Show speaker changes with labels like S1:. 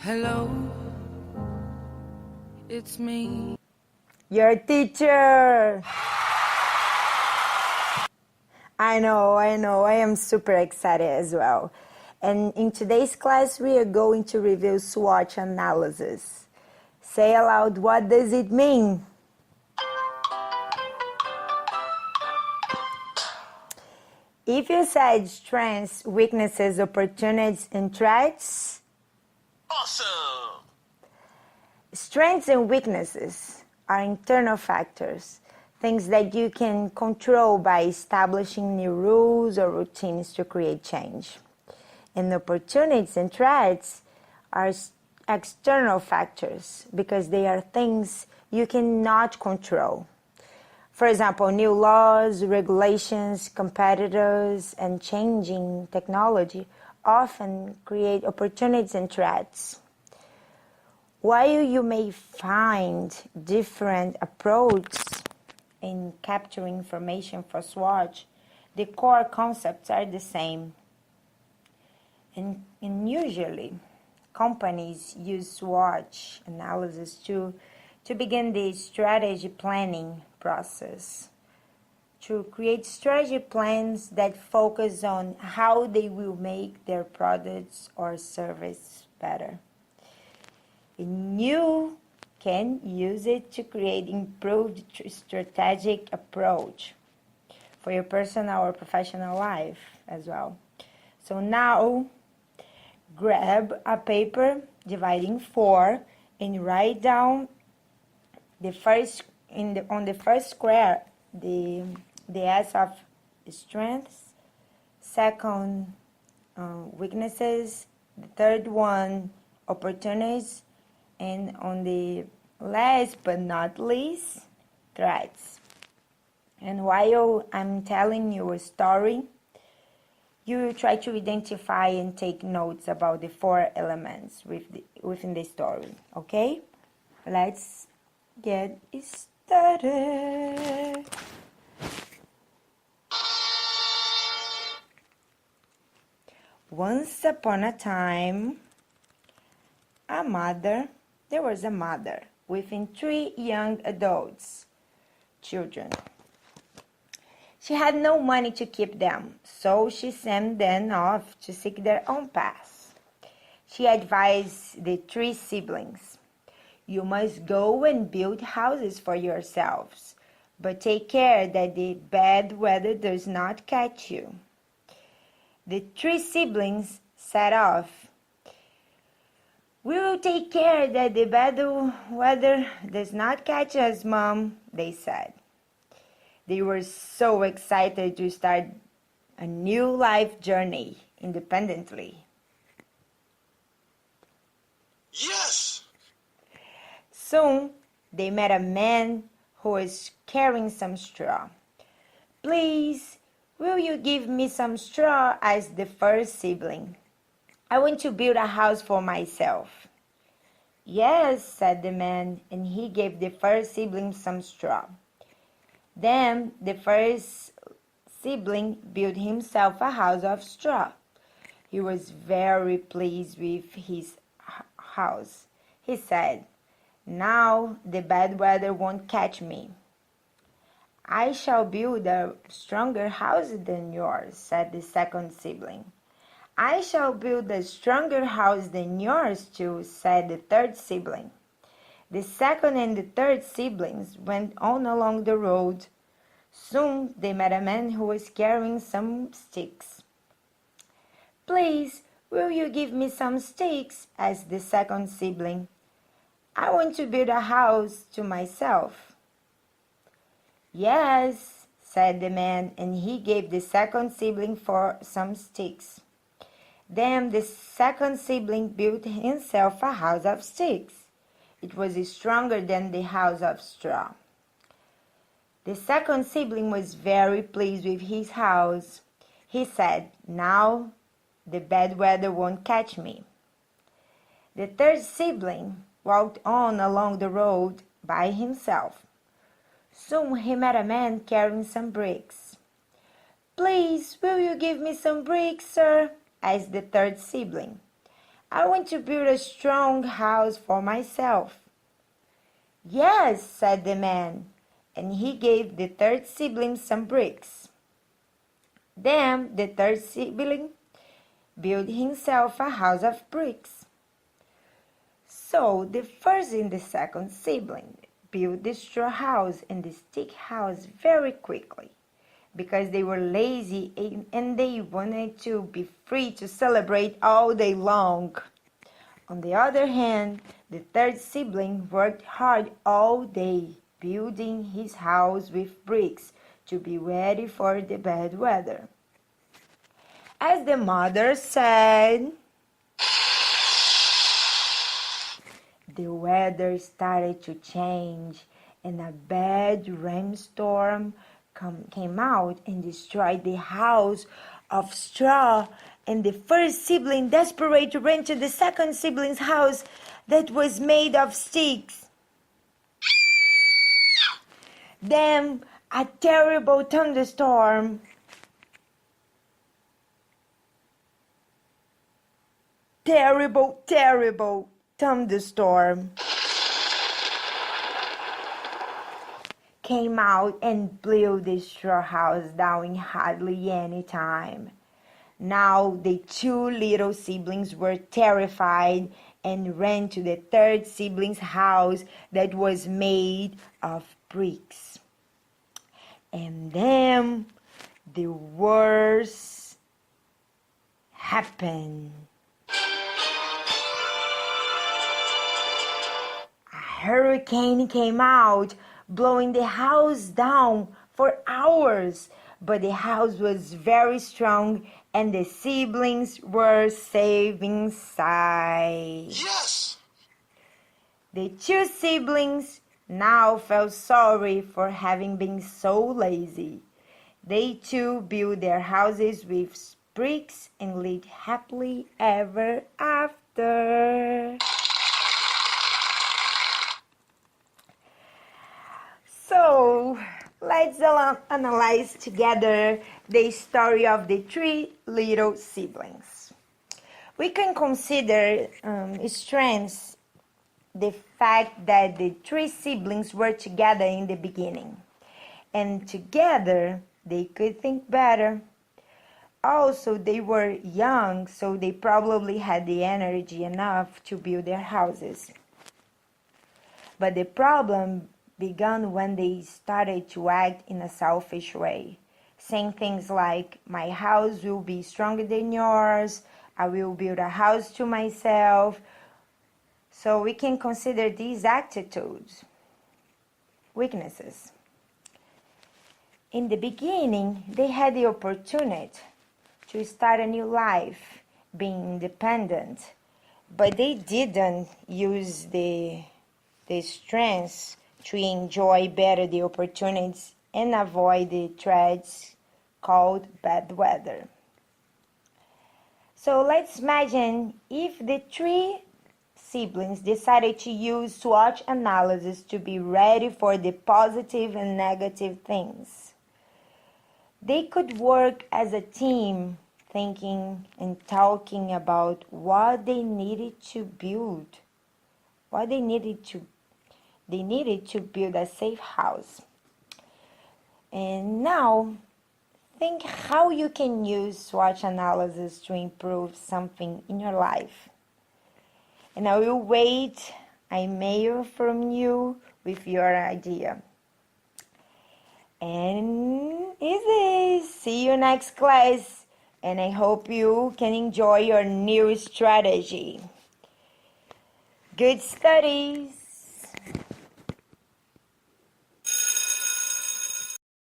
S1: Hello, it's me.
S2: Your teacher! I know, I am super excited as well. And in today's class, we are going to review SWOT analysis. Say aloud, what does it mean? If you said strengths, weaknesses, opportunities, and threats,
S3: Awesome!
S2: strengths and weaknesses are internal factors, things that you can control by establishing new rules or routines to create change. And opportunities and threats are external factors because they are things you cannot control. For example, new laws, regulations, competitors, and changing technology often create opportunities and threats. While you may find different approaches in capturing information for SWOT, the core concepts are the same. And usually, companies use SWOT analysis to begin the strategy planning process, to create strategy plans that focus on how they will make their products or service better. And you can use it to create improved strategic approach for your personal or professional life as well. So now, grab a paper, divide in 4, and write down the first on the first square the S of strengths, second weaknesses, the third one opportunities, and on the last but not least, threats. And while I'm telling you a story, you try to identify and take notes about the 4 elements within the story, okay? Let's get started. Once upon a time, there was a mother with 3 young children. She had no money to keep them, so she sent them off to seek their own path. She advised the 3 siblings, "You must go and build houses for yourselves, but take care that the bad weather does not catch you." The 3 siblings set off. "We will take care that the bad weather does not catch us, Mom," they said. They were so excited to start a new life journey independently.
S3: Yes!
S2: Soon, they met a man who was carrying some straw. "Please, will you give me some straw?" asked the first sibling. "I want to build a house for myself." "Yes," said the man, and he gave the first sibling some straw. Then the first sibling built himself a house of straw. He was very pleased with his house. He said, "Now the bad weather won't catch me." "I shall build a stronger house than yours," said the second sibling. "I shall build a stronger house than yours too," said the third sibling. The second and the third siblings went on along the road. Soon they met a man who was carrying some sticks. "Please, will you give me some sticks?" asked the second sibling. "I want to build a house to myself." "Yes," said the man, and he gave the second sibling some sticks. Then the second sibling built himself a house of sticks. It was stronger than the house of straw. The second sibling was very pleased with his house. He said, "Now the bad weather won't catch me." The third sibling walked on along the road by himself. Soon he met a man carrying some bricks. "Please, will you give me some bricks, sir?" asked the third sibling. I want to build a strong house for myself. Yes, said the man, and he gave the third sibling some bricks. Then the third sibling built himself a house of bricks. So the first and the second sibling built the straw house and the stick house very quickly because they were lazy and they wanted to be free to celebrate all day long. On the other hand, the third sibling worked hard all day building his house with bricks to be ready for the bad weather. As the mother said, the weather started to change and a bad rainstorm came out and destroyed the house of straw, and the first sibling, desperate, ran to the second sibling's house that was made of sticks. Then a terrible thunderstorm terrible thunderstorm came out and blew the straw house down in hardly any time. Now the two little siblings were terrified and ran to the third sibling's house that was made of bricks. And then the worst happened. A hurricane came out, blowing the house down for hours, but the house was very strong and the siblings were safe inside.
S3: Yes!
S2: The two siblings now felt sorry for having been so lazy. They too built their houses with bricks and lived happily ever after. So, let's analyze together the story of the three little siblings. We can consider strengths the fact that the three siblings were together in the beginning, and together they could think better. Also, they were young, so they probably had the energy enough to build their houses. But the problem began when they started to act in a selfish way, saying things like, "My house will be stronger than yours, I will build a house to myself." So we can consider these attitudes weaknesses. In the beginning, they had the opportunity to start a new life, being independent, but they didn't use the strengths to enjoy better the opportunities and avoid the threats called bad weather. So let's imagine if the three siblings decided to use SWOT analysis to be ready for the positive and negative things. They could work as a team, thinking and talking about what they needed to build, they needed to build a safe house. And now, think how you can use SWOT analysis to improve something in your life. And I will wait a mail from you with your idea. And easy. See you next class. And I hope you can enjoy your new strategy. Good studies.